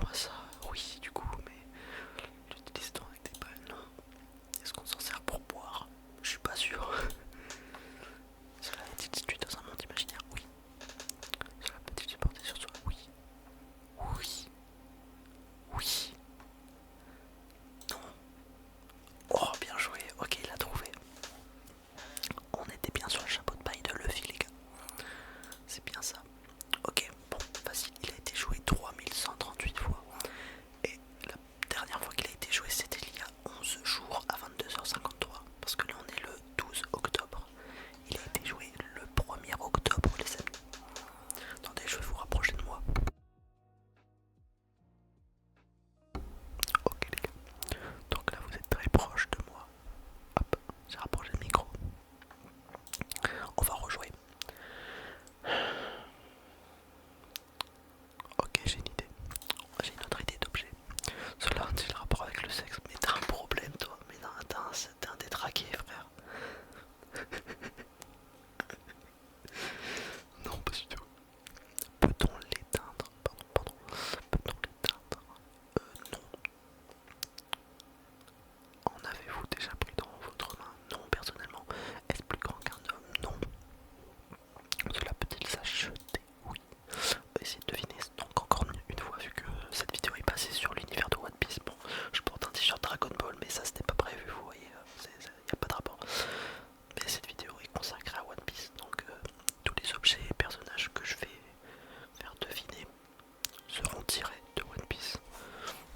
à ça, oui, du coup, mais j'utilise tant avec des balles, non. Est-ce qu'on s'en sert pour boire? Je suis pas sûr. Cela est-il situé dans un monde imaginaire? Oui. Cela peut-il se porter sur soi? Oui. Oui. Oui. Non. Oh, bien joué. Ok, il a trouvé. On était bien sur le chapeau de paille de Luffy, les gars. C'est bien ça. Ok, bon, facile. Il a été joué 3138 fois. Et la dernière fois qu'il a été joué, c'était il y a 11 jours à 22h53. Parce que là, on est le 12 octobre. Il a été joué le 1er octobre, les amis. Attendez, je vais vous rapprocher de moi. Ok, les gars. Donc là, vous êtes très proche de moi. Hop, j'ai rapproché le micro. On va rejouer. Ok, j'ai une idée. J'ai une autre idée d'objet. Cela a-t-il rapport avec le sexe? Mais t'as un problème, toi. Mais non, t'es un détraqué, frère. Non, pas du tout. Peut-on l'éteindre? Pardon. Peut-on l'éteindre? Non. En avez-vous déjà pris dans votre main? Non, personnellement. Est-ce plus grand qu'un homme? Non. Cela peut-il s'acheter? Oui. Essayez de deviner. Donc encore une fois, vu que cette vidéo est passée sur l'univers de One Piece, bon, je porte un t-shirt Dragon Ball, mais ça c'était pas prévu, vous voyez, il n'y a pas de rapport. Mais cette vidéo est consacrée à One Piece, donc tous les objets et personnages que je vais faire deviner seront tirés de One Piece.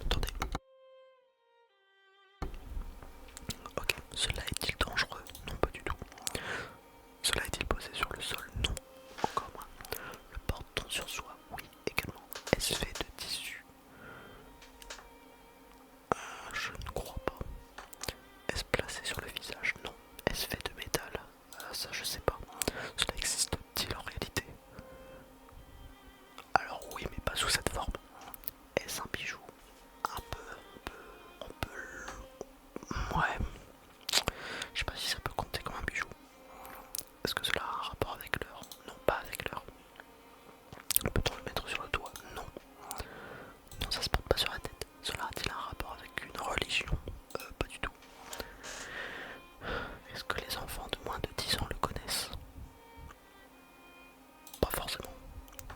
Attendez. Ok, cela est-il dangereux? Non, pas du tout. Cela est-il posé sur le sol? Non, encore moins. Le porte-t-on sur soi? Oui, également. Est-ce fait de tissu? Je ne crois pas. Est-ce placé sur le visage? Non. Est-ce fait de métal? Ça je sais pas. Cela existe-t-il en réalité? Alors oui, mais pas sous cette forme. Est-ce un bijou? Un peu, ouais. Je sais pas si ça peut compter comme un bijou. Est-ce que cela a un rapport avec l'heure? Non, pas avec l'heure. Peut-on le mettre sur le doigt? Non. Non, ça se porte pas sur la tête. Cela a-t-il un rapport avec une religion? Pas du tout. Est-ce que les enfants de moins de 10 ans le connaissent? Pas forcément.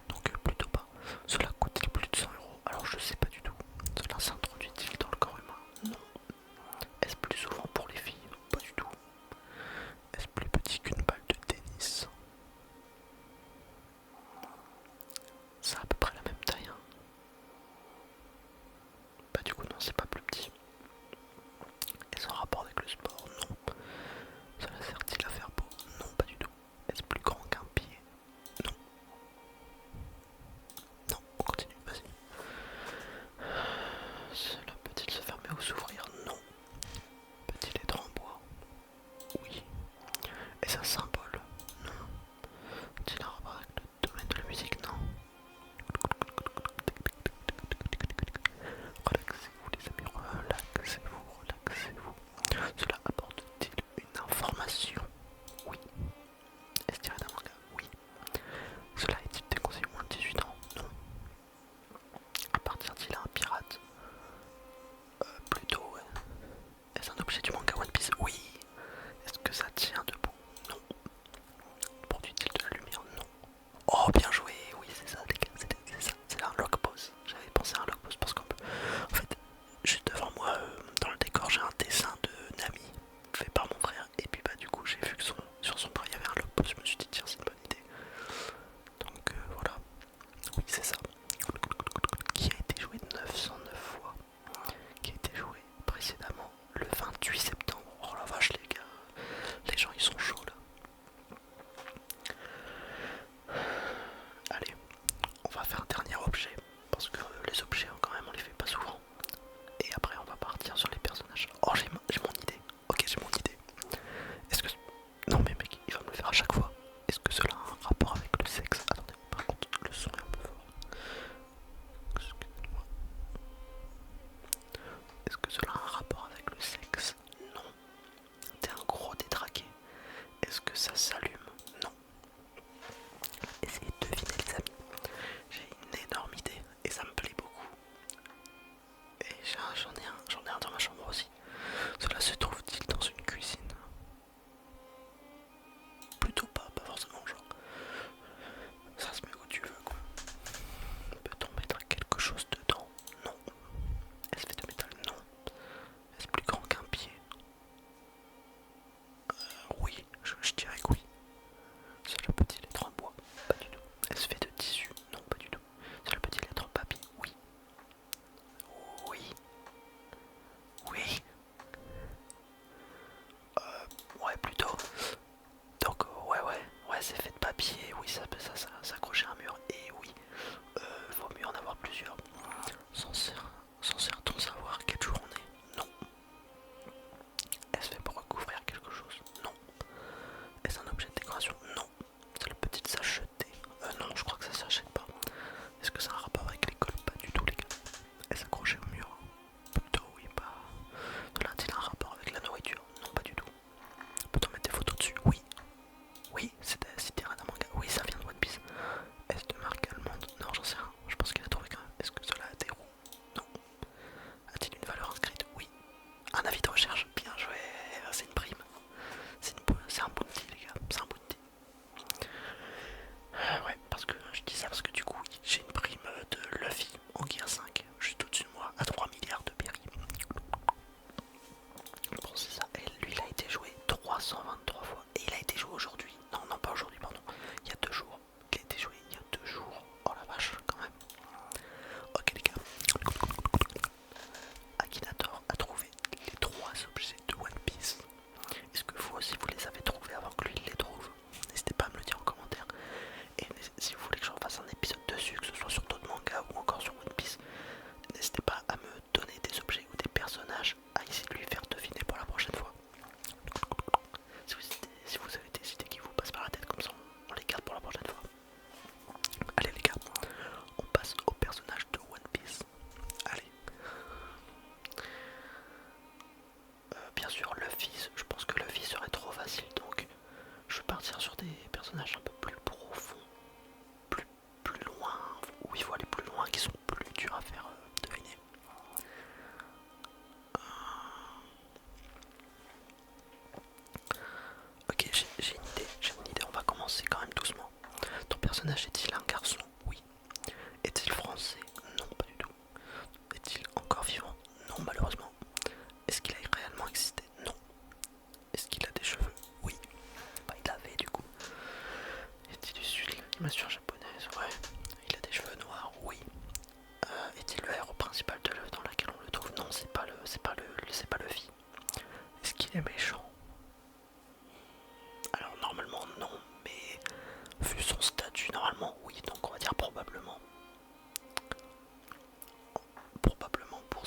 Donc plutôt pas. Cela coûte-t-il plus de 100 €? Alors je sais pas du tout. Cela s'introduit-il dans le corps humain? Non. Est-ce plus souvent pour les filles? Pas du tout. Est-ce plus petit qu'une balle de tennis? C'est à peu près la même taille, hein. Bah du coup non, c'est pas plus petit. Est-ce en rapport avec le sport? Non. Cela sert-il à faire beau? Non, pas du tout. Est-ce plus grand qu'un pied? Non. Non, on continue, vas-y. Cela peut-il se fermer ou s'ouvrir? Non. Peut-il être en bois? Oui. Est-ce un symbole? Non. A-t-il un rapport avec le domaine de la musique? Non. Relaxez-vous les amis,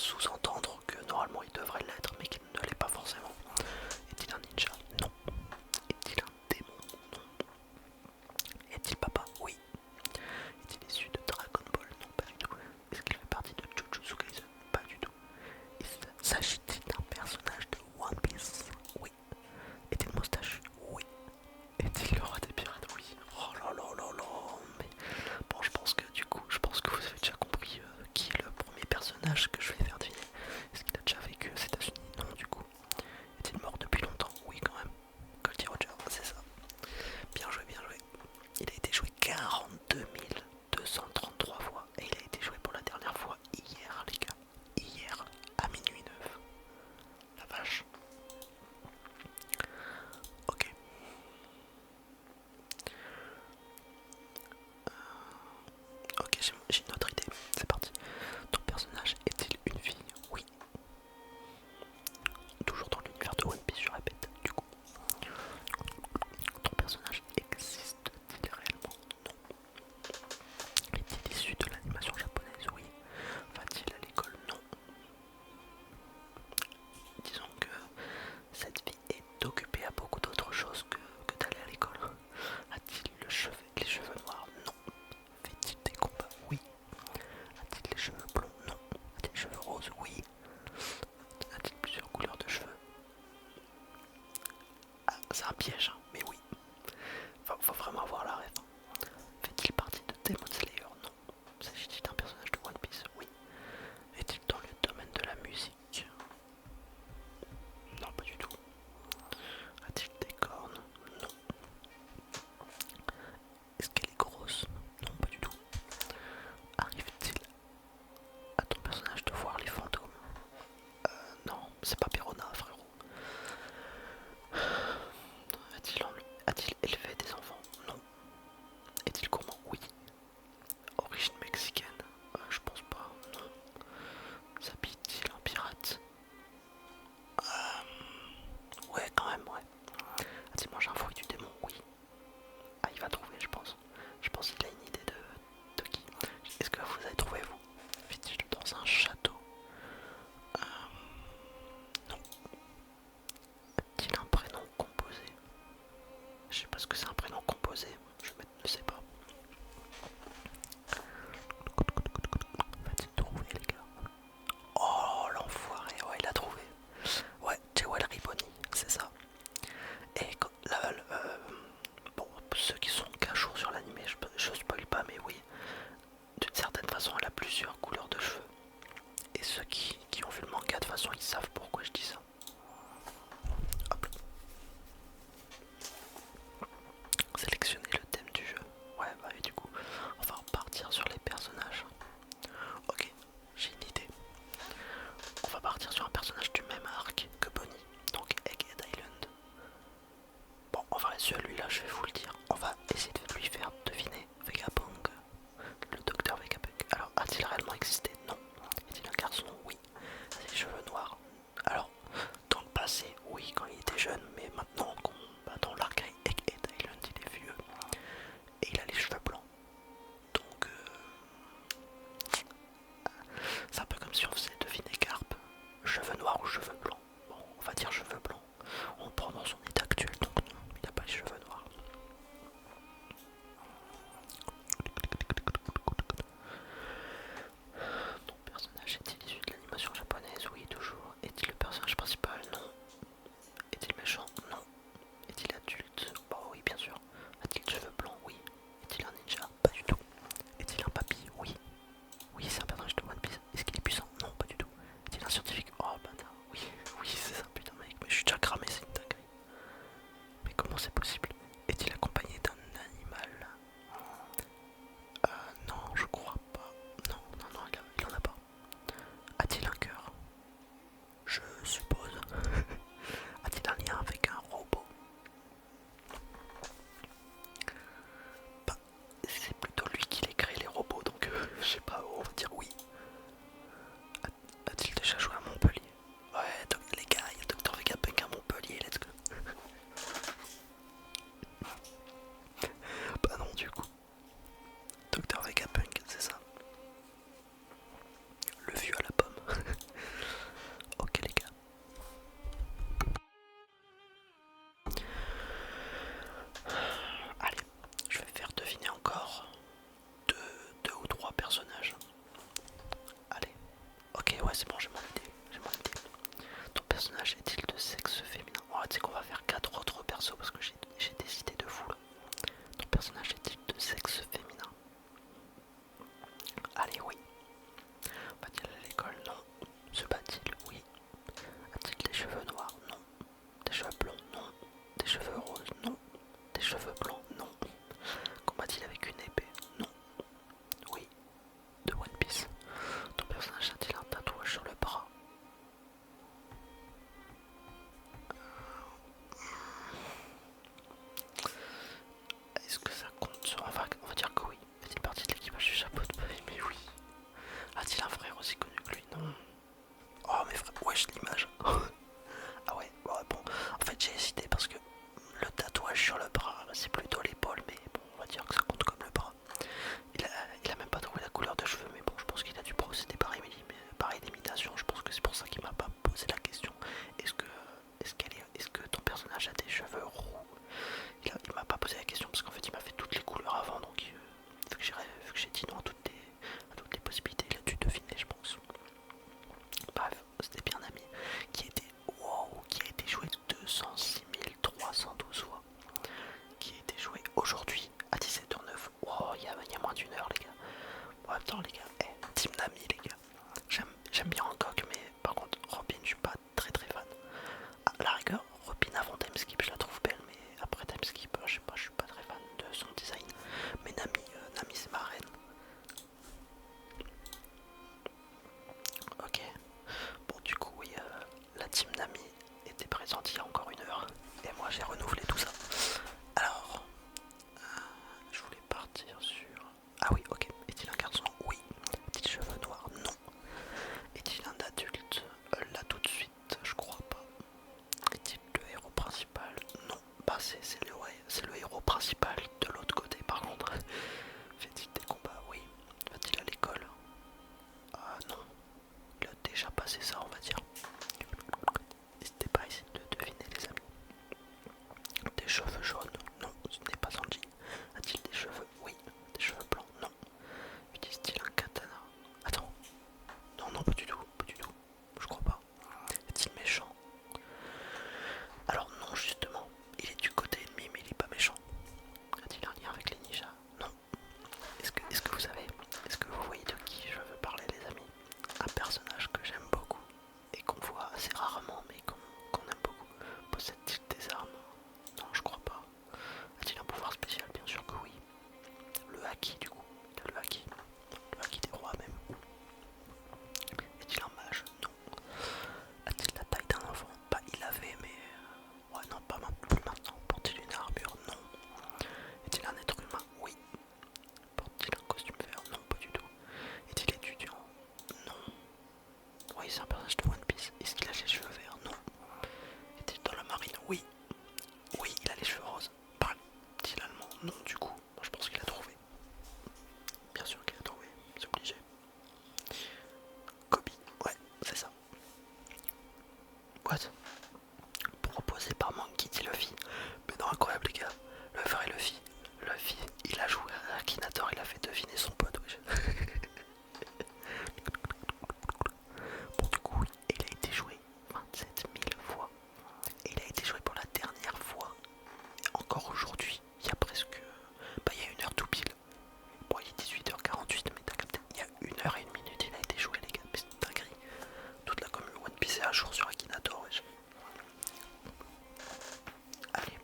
sous-entendre que normalement il devrait l'être, mais qu'il ne l'est pas forcément. Est-il un ninja? Non. Est-il un démon? Non. Est-il papa? Oui. Est-il issu de Dragon Ball? Non, pas du tout. Est-ce qu'il fait partie de Jujutsu Kaisen? Pas du tout. S'agit-il d'un personnage de One Piece? Oui. Est-il moustache? Oui. Est-il le roi des pirates? Oui. Oh là là là là. Mais bon, je pense que du coup, vous avez déjà compris qui est le premier personnage que je vais faire deviner. Est-ce qu'il a déjà vécu aux États-Unis? Non, du coup. Est-il mort depuis longtemps? Oui, quand même. Goldie Roger, c'est ça. Bien joué, bien joué. Il a été joué 42 233 fois et il a été joué pour la dernière fois hier, les gars. Hier, à minuit 9. La vache. Ok. Ok, j'ai une autre idée. C'est parti. Ton personnage est-il une fille? Oui. Toujours dans l'univers de One Piece, je répète. Du coup, ton personnage existe-t-il réellement? Non. Est-il issu de l'animation japonaise? Oui. Va-t-il à l'école? Non. Disons que cette vie est occupée à beaucoup d'autres choses que d'aller à l'école. A-t-il les cheveux noirs? Non. Fait-il des combats? Oui. A-t-il les cheveux blonds? Non. A-t-il les cheveux roses? Oui. A-t-il plusieurs couleurs de cheveux? Ah, c'est un piège, hein, mais oui. Faut vraiment avoir la rêve. Fait-il partie de Demon Slayer? Non. S'agit-il d'un personnage de One Piece? Oui. Est-il dans le domaine de la musique? Non, pas du tout. A-t-il des cornes? Non. Est-ce qu'elle est grosse? Non, pas du tout. Arrive-t-il à ton personnage de voir les fantômes? Non, c'est pas Perona, frérot. A-t-il élevé des enfants? Non. Est-il gourmand? Oui. Origine mexicaine? Je pense pas, non. S'habille-t-il en pirate? Ouais, quand même, ouais. A-t-il mangé un fruit du démon? Oui. Ah, il va trouver, je pense. Je pense qu'il a une idée de qui. Est-ce que vous avez trouvé, vous? Vit-il dans un château? Non. A-t-il un prénom composé? Je sais pas ce que c'est un prénom composé. Je ne sais pas. Va-t-il trouver, les gars? Oh, l'enfoiré. Ouais, il a trouvé. Ouais, Jewel Riboni, c'est ça. Et bon, ceux qui sont qu'à jour sur l'animé, je spoil pas, mais oui, d'une certaine façon, elle a plusieurs couleurs de cheveux. Et ceux qui ont vu le manga, de toute façon, ils savent pourquoi je dis ça. Hop. Sélectionner le thème du jeu. Ouais, bah et du coup, on va repartir sur les personnages. Ok, j'ai une idée. On va partir sur un personnage du même arc que Bonnie, donc Egghead Island. Bon, en vrai, celui-là, je vais vous le dire. On va essayer de lui faire deviner Vegapunk, le docteur Vegapunk. Alors, a-t-il réellement existé? Non. Est-il un garçon? Oui. A-t-il les cheveux noirs? ouais, c'est bon, j'ai mon idée. Ton personnage est-il de sexe féminin? Oh, tu sais qu'on va faire 4 autres persos parce que j'ai décidé de fou là. Ton personnage est-il de sexe féminin? Allez, oui. Va-t-il à l'école? Non. Se bat-il? Oui. A-t-il des cheveux noirs? Non. Des cheveux blonds? Non. Des cheveux roses? Non. Des cheveux blancs? Non. Combat-il avec une épée? Non. Oui. De One Piece. Ton personnage a-t-il un tatouage sur le bras? Est-ce que ça compte sur... on va dire que oui. Fait-il partie de l'équipage du chapeau de paille? Mais oui. A-t-il un frère aussi connu que lui? Non. Oh mes frères, wesh l'image. Ah ouais, bon. En fait j'ai hésité parce que le tatouage sur le bras, c'est plutôt l'épaule, mais bon, on va dire que ça compte comme le bras. Il a même pas trouvé la couleur de cheveux, mais bon, je pense qu'il a dû procéder par imitation. Je pense que c'est pour ça qu'il m'a pas posé la question. Est-ce que ton personnage a des cheveux roux? Il m'a pas posé la question parce qu'en fait il m'a fait toutes les couleurs avant, donc vu que j'ai dit non à toutes les possibilités, il a dû deviner, je pense. Bref, c'était bien ami qui a été joué 206 312 fois, qui a été joué aujourd'hui à 17h09. Wow, il y a moins d'une heure les gars. Bon, attends les gars, Team Nami les gars. J'aime bien Hancock, mais par contre Robin je suis pas très fan. À la rigueur, Robin avant Timeskip je la trouve belle, mais après Timeskip je sais pas, je suis pas très fan de son design. Mais Nami c'est ma reine. Ok. Bon du coup oui, la team Nami était présente il y a encore une heure et moi j'ai renouvelé tout ça. Alors, je voulais partir sur... Ah oui, ok. Est-il un garçon? Oui. A-t-il cheveux noirs? Non. Est-il un adulte? Là tout de suite, je crois pas. Est-il le héros principal? Non. Bah c'est le héros principal de l'autre côté par contre. Fait-il des combats? Oui. Va-t-il à l'école? Ah non. Il a déjà passé ça on va dire. N'hésitez pas à essayer de deviner les amis. Des cheveux jaunes? Non, ce n'est pas Sanji. A-t-il des cheveux? Oui. Des cheveux blancs? Non. Utilise-t-il un katana? Attends. Non, pas du tout, Je crois pas. Est-il méchant? Alors non, justement. Il est du côté ennemi, mais il est pas méchant. A-t-il un lien avec les ninjas? Non. Est-ce que vous savez, est-ce que vous voyez de qui je veux parler les amis? Un personnage que j'aime beaucoup et qu'on voit assez rarement, mais qu'on aime beaucoup. Possède-t-il des armes? Non, je crois pas. A-t-il un pouvoir spécial? Bien sûr que oui. Le haki du coup. Il a le haki. Le haki des rois même. Est-il un mage? Non. A-t-il la taille d'un enfant? Bah il avait mais... ouais non pas plus maintenant. Porte-t-il une armure? Non. Est-il un être humain? Oui. Porte-t-il un costume vert? Non pas du tout. Est-il étudiant? Non. Oui c'est un personnage de One Piece. Est-ce qu'il a les cheveux verts? Non. Est-il dans la marine? Oui. Oui il a les cheveux roses. Parle-t-il allemand? Non du coup. Moi je pense qu'il a trouvé. Bien sûr qu'il a trouvé. C'est obligé. Kobe, ouais, c'est ça. What? Proposé par Monkey D. Luffy. Mais non, incroyable les gars. Le vrai Luffy. Luffy, il a joué à Akinator, il a fait deviner son pote. Wesh. Bon, du coup, il a été joué 27 000 fois. Et il a été joué pour la dernière fois. Encore aujourd'hui, il y a presque... bah, il y a une heure tout pile. Bon, il est 18h48, mais t'as capté. Il y a une heure et une minute, il a été joué, les gars. Mais c'est une dinguerie. Toute la commune One Piece est à jour sur Akinator, wesh. Allez,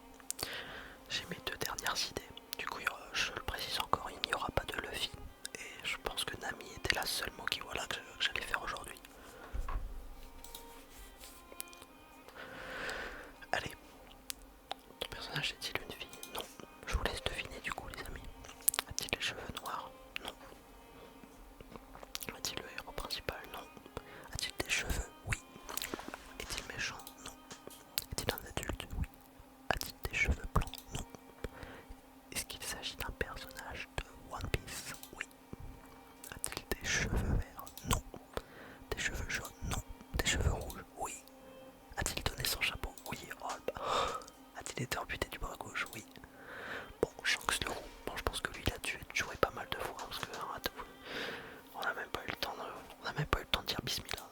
j'ai mes deux dernières idées. Du coup, je le précise encore, il n'y aura pas de Luffy. Et je pense que Nami était la seule Moki voilà que j'allais faire aujourd'hui. Allez, ton personnage est-il une fille? Non. Je vous laisse deviner du coup les amis. A-t-il les cheveux noirs? Non. A-t-il le héros principal? Non. A-t-il des cheveux? Oui. Est-il méchant? Non. Est-il un adulte? Oui. A-t-il des cheveux blancs? Non. Est-ce qu'il s'agit d'un personnage de One Piece? Oui. A-t-il des cheveux verts? Non. Des cheveux jaunes? Non. Des cheveux rouges? Oui. A-t-il donné son chapeau? Oui. Oh, bah. A-t-il été amputé du bras gauche? Oui. Bon, Shanks le roux. Bon, je pense que lui il a dû être joué pas mal de fois parce que on n'a même pas eu le temps de dire bismillah.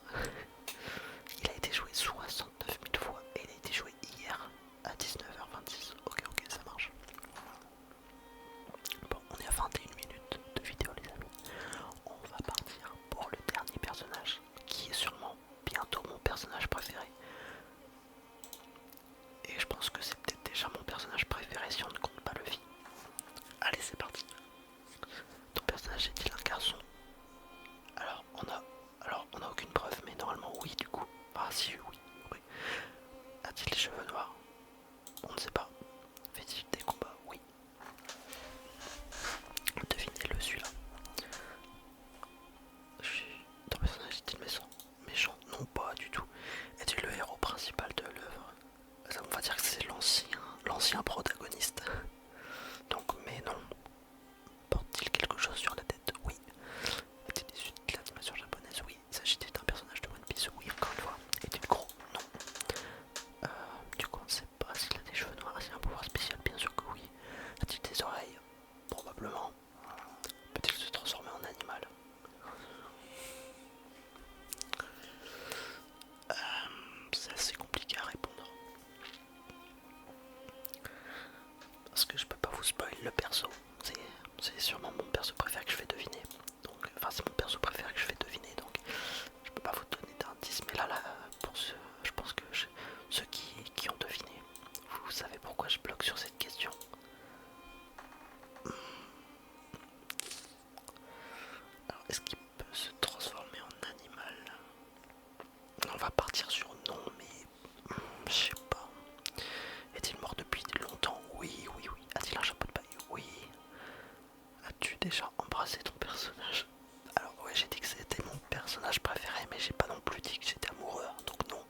Ouais, mais j'ai pas non plus dit que j'étais amoureux, hein, donc non.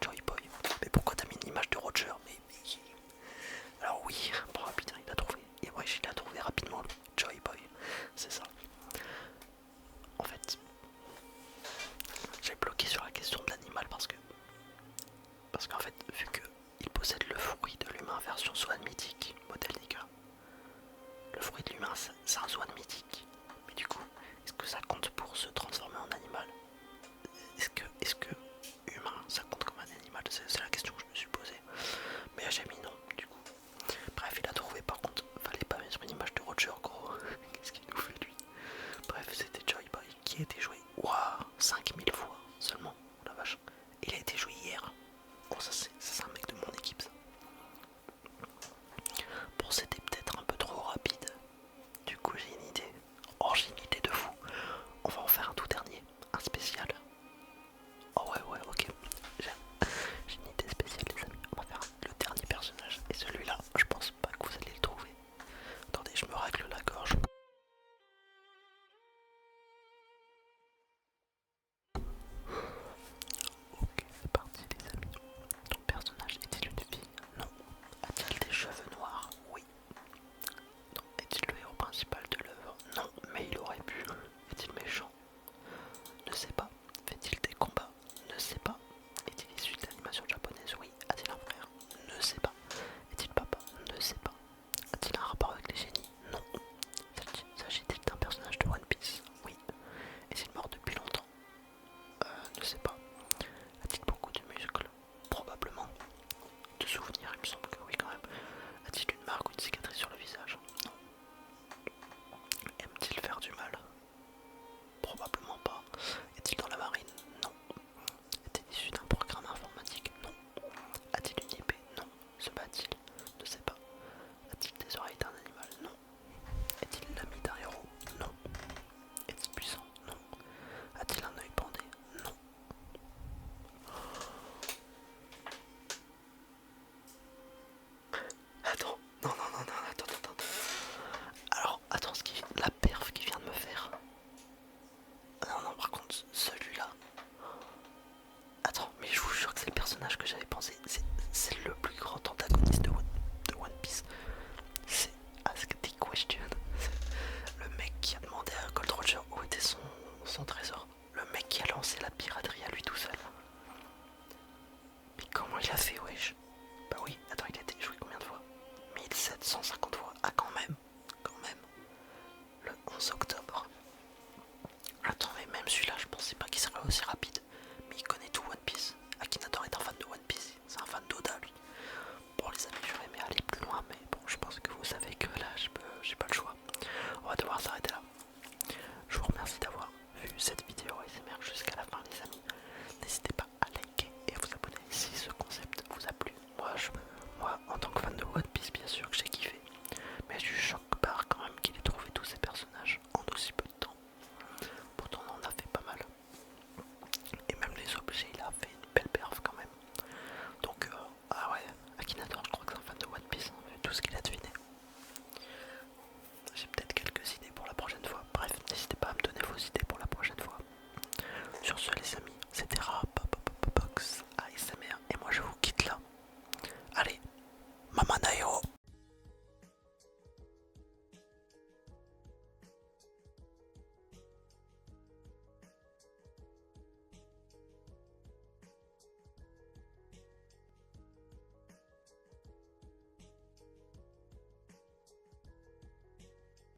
Joy Boy. Mais pourquoi t'as mis une image de Roger? Alors oui, oh putain, il a trouvé. Et ouais, il a trouvé rapidement, lui. Joy Boy, c'est ça.